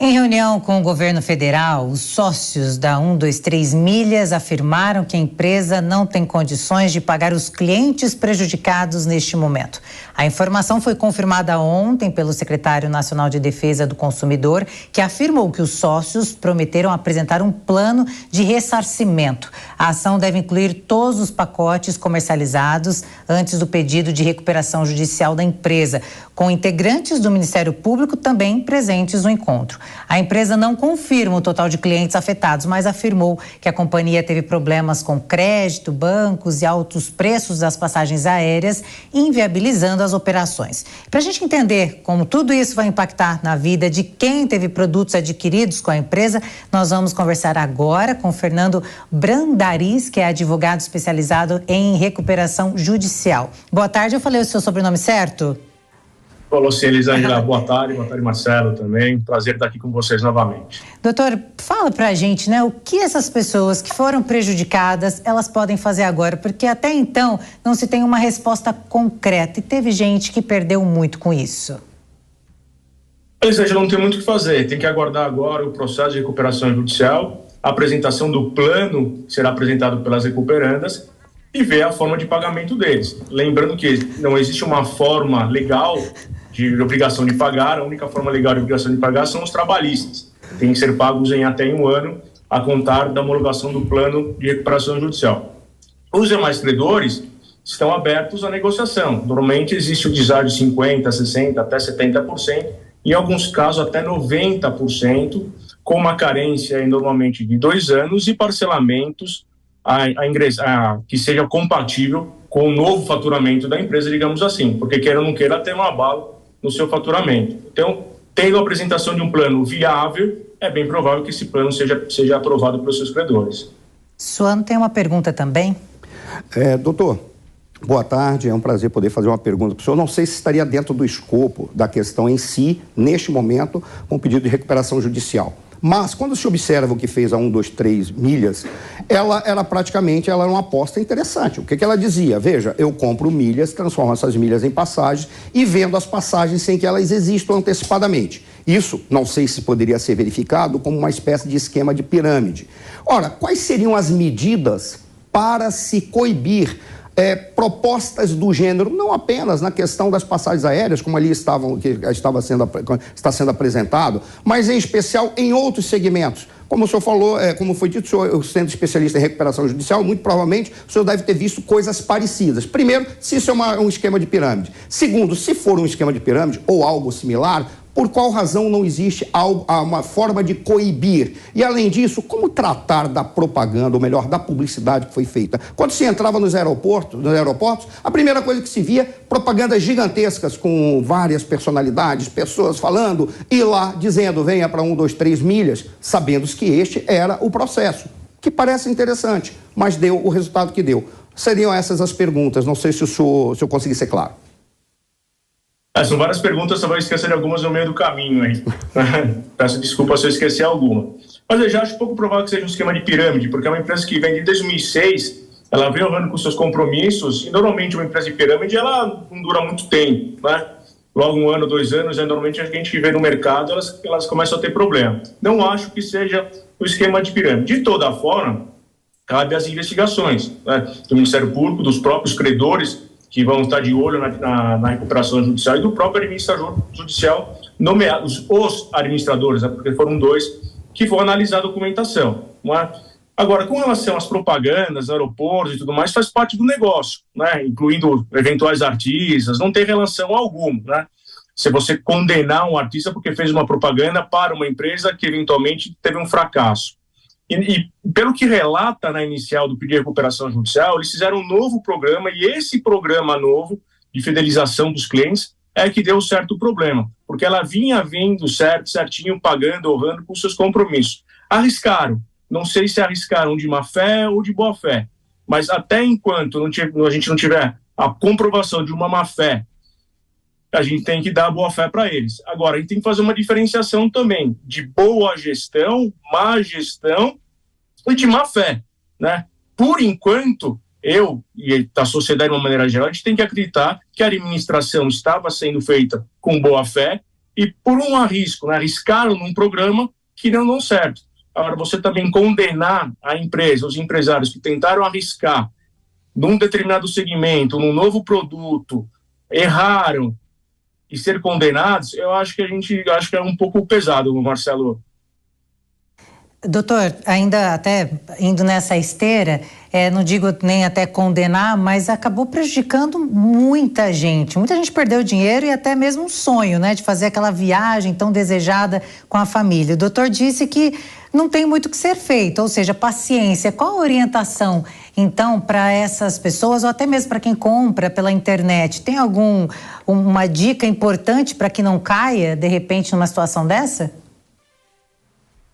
Em reunião com o governo federal, os sócios da 123 Milhas afirmaram que a empresa não tem condições de pagar os clientes prejudicados neste momento. A informação foi confirmada ontem pelo secretário nacional de Defesa do Consumidor, que afirmou que os sócios prometeram apresentar um plano de ressarcimento. A ação deve incluir todos os pacotes comercializados antes do pedido de recuperação judicial da empresa, com integrantes do Ministério Público também presentes no encontro. A empresa não confirma o total de clientes afetados, mas afirmou que a companhia teve problemas com crédito, bancos e altos preços das passagens aéreas, inviabilizando as operações. Para a gente entender como tudo isso vai impactar na vida de quem teve produtos adquiridos com a empresa, nós vamos conversar agora com Fernando Brandariz, que é advogado especializado em recuperação judicial. Boa tarde, eu falei o seu sobrenome certo? Falou sim, Elisângela. Boa tarde, Marcelo também. Prazer estar aqui com vocês novamente. Doutor, fala pra gente, o que essas pessoas que foram prejudicadas, elas podem fazer agora? Porque até então não se tem uma resposta concreta e teve gente que perdeu muito com isso. Elisângela, não tem muito o que fazer. Tem que aguardar agora o processo de recuperação judicial, a apresentação do plano que será apresentado pelas recuperandas e ver a forma de pagamento deles. Lembrando que não existe uma forma legal de obrigação de pagar, a única forma legal de obrigação de pagar são os trabalhistas. Tem que ser pagos em até um ano, a contar da homologação do plano de recuperação judicial. Os demais credores estão abertos à negociação. Normalmente existe o deságio de 50%, 60%, até 70%, em alguns casos até 90%, com uma carência normalmente de 2 anos e parcelamentos que seja compatível com o novo faturamento da empresa, digamos assim, porque queira ou não queira ter um abalo no seu faturamento. Então, tendo a apresentação de um plano viável, é bem provável que esse plano seja aprovado pelos seus credores. Suano tem uma pergunta também. Doutor, boa tarde, é um prazer poder fazer uma pergunta para o senhor. Não sei se estaria dentro do escopo da questão em si, neste momento, com o pedido de recuperação judicial. Mas, quando se observa o que fez a 123 Milhas, ela era uma aposta interessante. O que ela dizia? Veja, eu compro milhas, transformo essas milhas em passagens e vendo as passagens sem que elas existam antecipadamente. Isso, não sei se poderia ser verificado como uma espécie de esquema de pirâmide. Ora, quais seriam as medidas para se coibir propostas do gênero, não apenas na questão das passagens aéreas, como ali está sendo apresentado, mas em especial em outros segmentos? Como o senhor falou, como foi dito, o senhor sendo especialista em recuperação judicial, muito provavelmente o senhor deve ter visto coisas parecidas. Primeiro, se isso é um esquema de pirâmide. Segundo, se for um esquema de pirâmide ou algo similar, por qual razão não existe uma forma de coibir? E, além disso, como tratar da propaganda, ou melhor, da publicidade que foi feita? Quando se entrava nos aeroportos, a primeira coisa que se via, propagandas gigantescas com várias personalidades, pessoas falando, e lá dizendo, venha para 123 Milhas, sabendo que este era o processo, que parece interessante, mas deu o resultado que deu. Seriam essas as perguntas, não sei se o senhor conseguir ser claro. São várias perguntas, só vou esquecer de algumas no meio do caminho aí. Peço desculpa se eu esquecer alguma. Mas eu já acho pouco provável que seja um esquema de pirâmide, porque é uma empresa que vem de 2006, ela vem honrando com seus compromissos, e normalmente uma empresa de pirâmide, ela não dura muito tempo, né? Logo 1 ano, 2 anos, normalmente a gente que vê no mercado, elas começam a ter problema. Não acho que seja o esquema de pirâmide. De toda forma, cabe às investigações, né, do Ministério Público, dos próprios credores, que vão estar de olho na recuperação judicial, e do próprio administrador judicial, nomeados os administradores, né, porque foram 2 que vão analisar a documentação. Não é? Agora, com relação às propagandas, aeroportos e tudo mais, faz parte do negócio, né, incluindo eventuais artistas, não tem relação alguma. Né? Se você condenar um artista porque fez uma propaganda para uma empresa que eventualmente teve um fracasso. E pelo que relata na inicial do pedido de recuperação judicial, eles fizeram um novo programa, e esse programa novo de fidelização dos clientes é que deu certo problema, porque ela vinha vindo certinho, pagando, honrando com seus compromissos. Arriscaram, não sei se arriscaram de má fé ou de boa fé, mas até enquanto a gente não tiver a comprovação de uma má fé, a gente tem que dar boa fé para eles. Agora, a gente tem que fazer uma diferenciação também de boa gestão, má gestão e de má fé, né? Por enquanto, eu e a sociedade de uma maneira geral, a gente tem que acreditar que a administração estava sendo feita com boa fé e por um arrisco, né, arriscaram num programa que não deu certo. Agora, você também condenar a empresa, os empresários que tentaram arriscar num determinado segmento, num novo produto, erraram e ser condenados, eu acho que acho que é um pouco pesado, Marcelo. Doutor, ainda até indo nessa esteira, não digo nem até condenar, mas acabou prejudicando muita gente. Muita gente perdeu dinheiro e até mesmo um sonho, né, de fazer aquela viagem tão desejada com a família. O doutor disse que não tem muito o que ser feito, ou seja, paciência. Qual a orientação, então, para essas pessoas, ou até mesmo para quem compra pela internet? Tem uma dica importante para que não caia, de repente, numa situação dessa?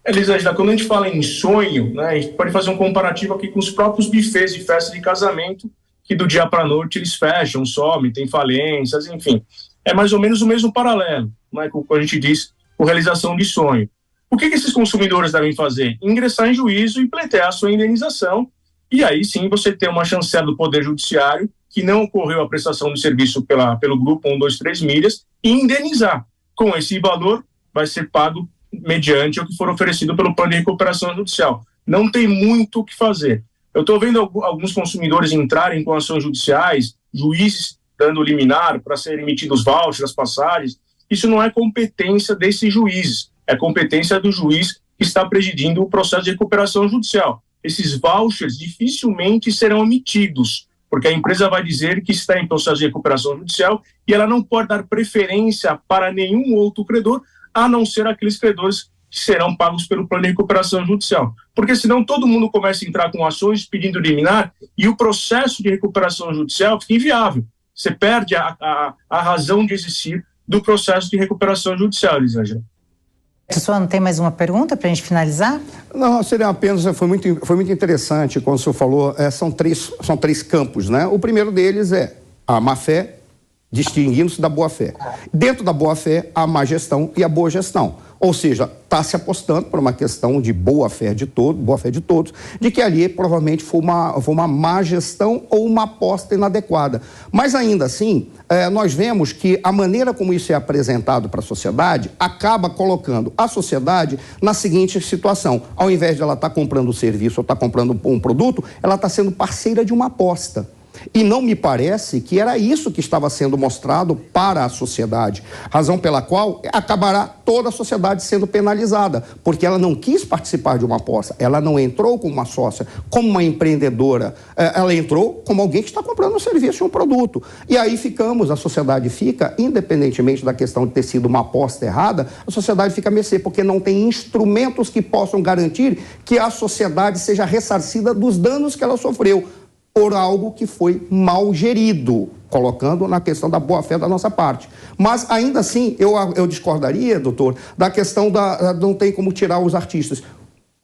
Elisângela, quando a gente fala em sonho, né, a gente pode fazer um comparativo aqui com os próprios buffets de festa de casamento, que do dia para a noite eles fecham, somem, tem falências, enfim. É mais ou menos o mesmo paralelo, né, com o que a gente diz, com realização de sonho. O que esses consumidores devem fazer? Ingressar em juízo e pleitear a sua indenização, e aí sim você tem uma chancela do Poder Judiciário, que não ocorreu a prestação de serviço pelo grupo 123 milhas, e indenizar. Com esse valor, vai ser pago mediante o que for oferecido pelo plano de recuperação judicial. Não tem muito o que fazer. Eu estou vendo alguns consumidores entrarem com ações judiciais, juízes dando liminar para serem emitidos vouchers, passagens. Isso não é competência desses juízes, é competência do juiz que está presidindo o processo de recuperação judicial. Esses vouchers dificilmente serão emitidos, porque a empresa vai dizer que está em processo de recuperação judicial e ela não pode dar preferência para nenhum outro credor, a não ser aqueles credores que serão pagos pelo plano de recuperação judicial. Porque senão todo mundo começa a entrar com ações pedindo liminar e o processo de recuperação judicial fica inviável. Você perde a razão de existir do processo de recuperação judicial, Elisângela. Pessoal, não tem mais uma pergunta para a gente finalizar? Não, seria apenas, foi muito interessante quando o senhor falou, são três campos, né? O primeiro deles é a má-fé, distinguindo-se da boa-fé. Dentro da boa-fé, a má gestão e a boa gestão. Ou seja, está se apostando por uma questão de boa-fé de todos, de que ali provavelmente foi uma má gestão ou uma aposta inadequada. Mas ainda assim, nós vemos que a maneira como isso é apresentado para a sociedade acaba colocando a sociedade na seguinte situação. Ao invés de ela estar comprando um serviço ou estar comprando um produto, ela está sendo parceira de uma aposta. E não me parece que era isso que estava sendo mostrado para a sociedade, razão pela qual acabará toda a sociedade sendo penalizada, porque ela não quis participar de uma aposta, ela não entrou como uma sócia, como uma empreendedora, ela entrou como alguém que está comprando um serviço e um produto. E aí a sociedade fica, independentemente da questão de ter sido uma aposta errada, a sociedade fica a mercê, porque não tem instrumentos que possam garantir que a sociedade seja ressarcida dos danos que ela sofreu por algo que foi mal gerido, colocando na questão da boa-fé da nossa parte. Mas, ainda assim, eu discordaria, doutor, da questão não tem como tirar os artistas.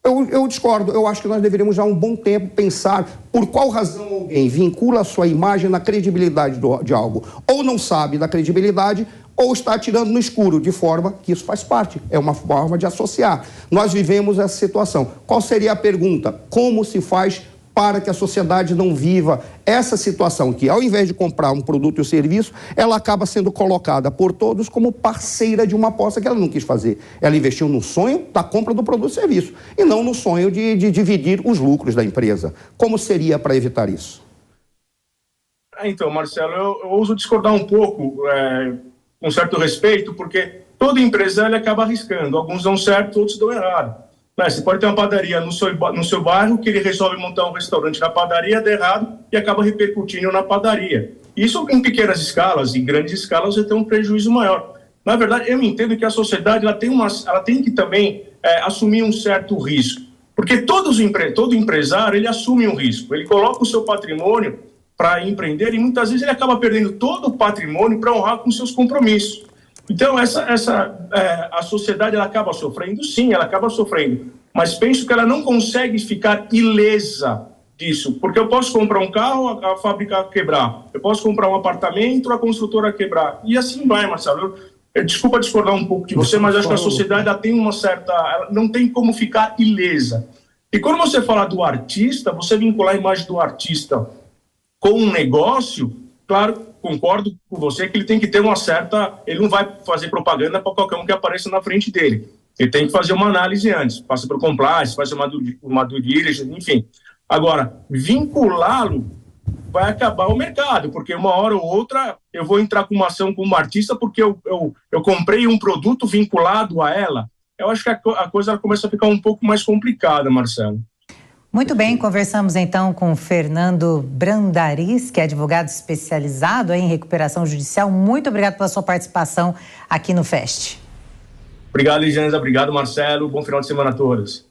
Eu discordo, eu acho que nós deveríamos já há um bom tempo pensar por qual razão alguém vincula a sua imagem na credibilidade de algo. Ou não sabe da credibilidade, ou está atirando no escuro, de forma que isso faz parte, é uma forma de associar. Nós vivemos essa situação. Qual seria a pergunta? Como se faz para que a sociedade não viva essa situação que, ao invés de comprar um produto e um serviço, ela acaba sendo colocada por todos como parceira de uma aposta que ela não quis fazer. Ela investiu no sonho da compra do produto e serviço e não no sonho de dividir os lucros da empresa. Como seria para evitar isso? Então, Marcelo, eu ouso discordar um pouco, com certo respeito, porque todo empresário acaba arriscando. Alguns dão certo, outros dão errado. Você pode ter uma padaria no seu bairro que ele resolve montar um restaurante na padaria, dá errado e acaba repercutindo na padaria. Isso em pequenas escalas, em grandes escalas, você tem um prejuízo maior. Na verdade, eu entendo que a sociedade ela tem que também assumir um certo risco. Porque todo empresário ele assume um risco. Ele coloca o seu patrimônio para empreender e muitas vezes ele acaba perdendo todo o patrimônio para honrar com seus compromissos. Então, a sociedade ela acaba sofrendo, sim, ela acaba sofrendo, mas penso que ela não consegue ficar ilesa disso, porque eu posso comprar um carro, a fábrica quebrar, eu posso comprar um apartamento, a construtora quebrar, e assim vai, Marcelo. Desculpa discordar um pouco de você, mas acho que a sociedade ela tem ela não tem como ficar ilesa. E quando você fala do artista, você vincular a imagem do artista com um negócio, claro, concordo com você que ele tem que ter uma certa... Ele não vai fazer propaganda para qualquer um que apareça na frente dele. Ele tem que fazer uma análise antes, passa por compliance, faz uma due diligence, enfim. Agora, vinculá-lo vai acabar o mercado, porque uma hora ou outra eu vou entrar com uma ação como artista porque eu comprei um produto vinculado a ela. Eu acho que a coisa começa a ficar um pouco mais complicada, Marcelo. Muito bem, conversamos então com Fernando Brandariz, que é advogado especializado em recuperação judicial. Muito obrigado pela sua participação aqui no FEST. Obrigado, Ligiane. Obrigado, Marcelo. Bom final de semana a todos.